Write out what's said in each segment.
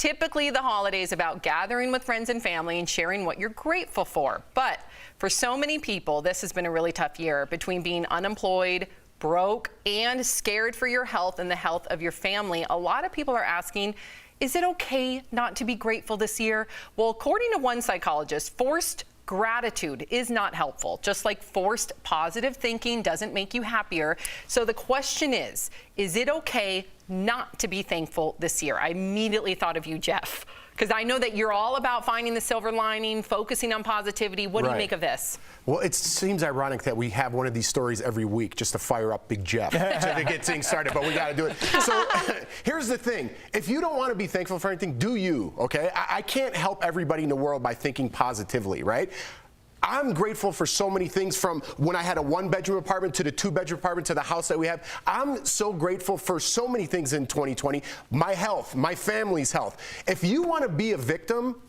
Typically, the holiday is about gathering with friends and family and sharing what you're grateful for. But for so many people, this has been a really tough year between being unemployed, broke, and scared for your health and the health of your family. A lot of people are asking, is it okay not to be grateful this year? Well, according to one psychologist, forced gratitude is not helpful, just like forced positive thinking doesn't make you happier. So the question is it okay not to be thankful this year? I immediately thought of you, Jeff, because I know that you're all about finding the silver lining, focusing on positivity. What do you make of this? Well, it seems ironic that we have one of these stories every week just to fire up Big Jeff to get things started, but we got to do it. So here's the thing. If you don't want to be thankful for anything, do you, okay? I can't help everybody in the world by thinking positively, right? I'm grateful for so many things, from when I had a one-bedroom apartment to the two-bedroom apartment to the house that we have. I'm so grateful for so many things in 2020. My health, my family's health. If you want to be a victim,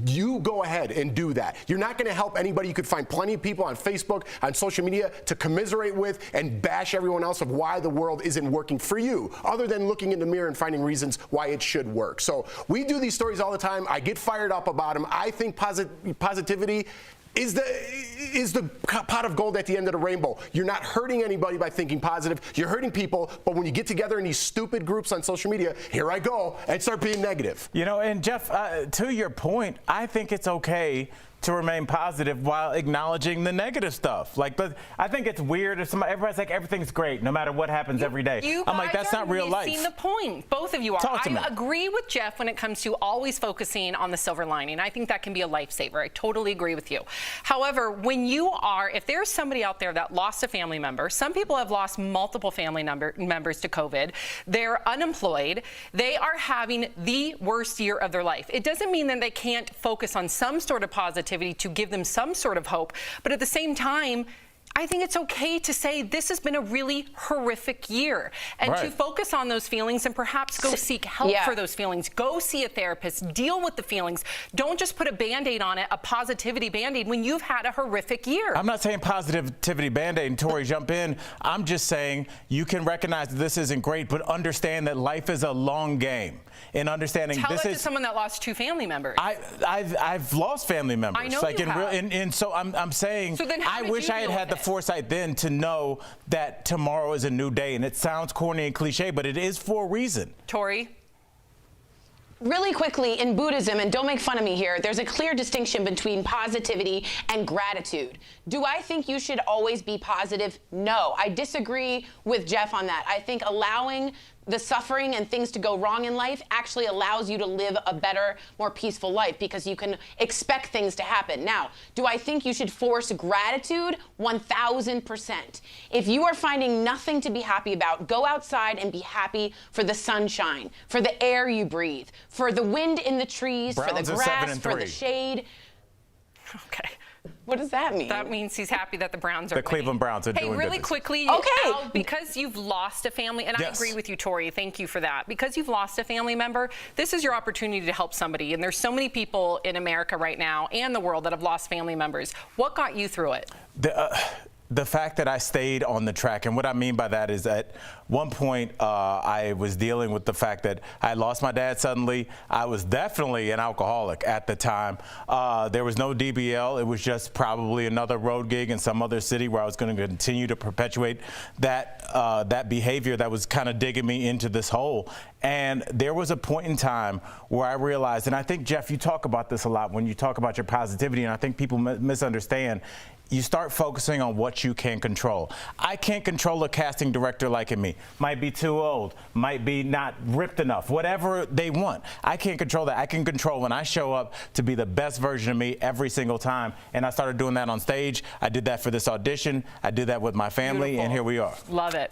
you go ahead and do that. You're not going to help anybody. You could find plenty of people on Facebook, on social media to commiserate with and bash everyone else of why the world isn't working for you, other than looking in the mirror and finding reasons why it should work. So we do these stories all the time. I get fired up about them. I think positivity is the pot of gold at the end of the rainbow. You're not hurting anybody by thinking positive. You're hurting people, but when you get together in these stupid groups on social media, here I go, and start being negative. You know, and Jeff, to your point, I think it's okay to remain positive while acknowledging the negative stuff. But I think it's weird if everybody's like, everything's great no matter what happens every day. I'm like, that's not real life. You've seen the point. Both of you are. I agree with Jeff when it comes to always focusing on the silver lining. I think that can be a lifesaver. I totally agree with you. However, if there's somebody out there that lost a family member, some people have lost multiple family members to COVID, they're unemployed, they are having the worst year of their life. It doesn't mean that they can't focus on some sort of positivity to give them some sort of hope. But at the same time, I think it's okay to say this has been a really horrific year, and to focus on those feelings and perhaps go seek help for those feelings. Go see a therapist, deal with the feelings. Don't just put a Band-Aid on it, a positivity Band-Aid, when you've had a horrific year. I'm not saying positivity Band-Aid, and Tori, jump in. I'm just saying you can recognize that this isn't great, but understand that life is a long game. And understanding Tell this that is to someone that lost two family members. I've lost family members. I know you have. And so I'm saying, so then I wish I had the foresight then to know that tomorrow is a new day. And it sounds corny and cliche, but it is for a reason. Tori? Really quickly, in Buddhism, and don't make fun of me here, there's a clear distinction between positivity and gratitude. Do I think you should always be positive? No. I disagree with Jeff on that. I think allowing the suffering and things to go wrong in life actually allows you to live a better, more peaceful life, because you can expect things to happen. Now, do I think you should force gratitude? 1000%. If you are finding nothing to be happy about, go outside and be happy for the sunshine, for the air you breathe, for the wind in the trees, for the grass, for the shade. Okay. What does that mean? That means he's happy that the Browns are winning. Cleveland Browns are doing good. Hey, really quickly, Al, because you've lost a family, and I agree with you, Tori, thank you for that. Because you've lost a family member, this is your opportunity to help somebody. And there's so many people in America right now and the world that have lost family members. What got you through it? The fact that I stayed on the track, and what I mean by that is at one point I was dealing with the fact that I lost my dad suddenly. I was definitely an alcoholic at the time. There was no DBL. It was just probably another road gig in some other city where I was going to continue to perpetuate that behavior that was kind of digging me into this hole. And there was a point in time where I realized, and I think, Jeff, you talk about this a lot when you talk about your positivity, and I think people misunderstand. You start focusing on what you can control. I can't control a casting director liking me. Might be too old, might be not ripped enough, whatever they want. I can't control that. I can control when I show up to be the best version of me every single time. And I started doing that on stage. I did that for this audition. I did that with my family, and here we are. Love it.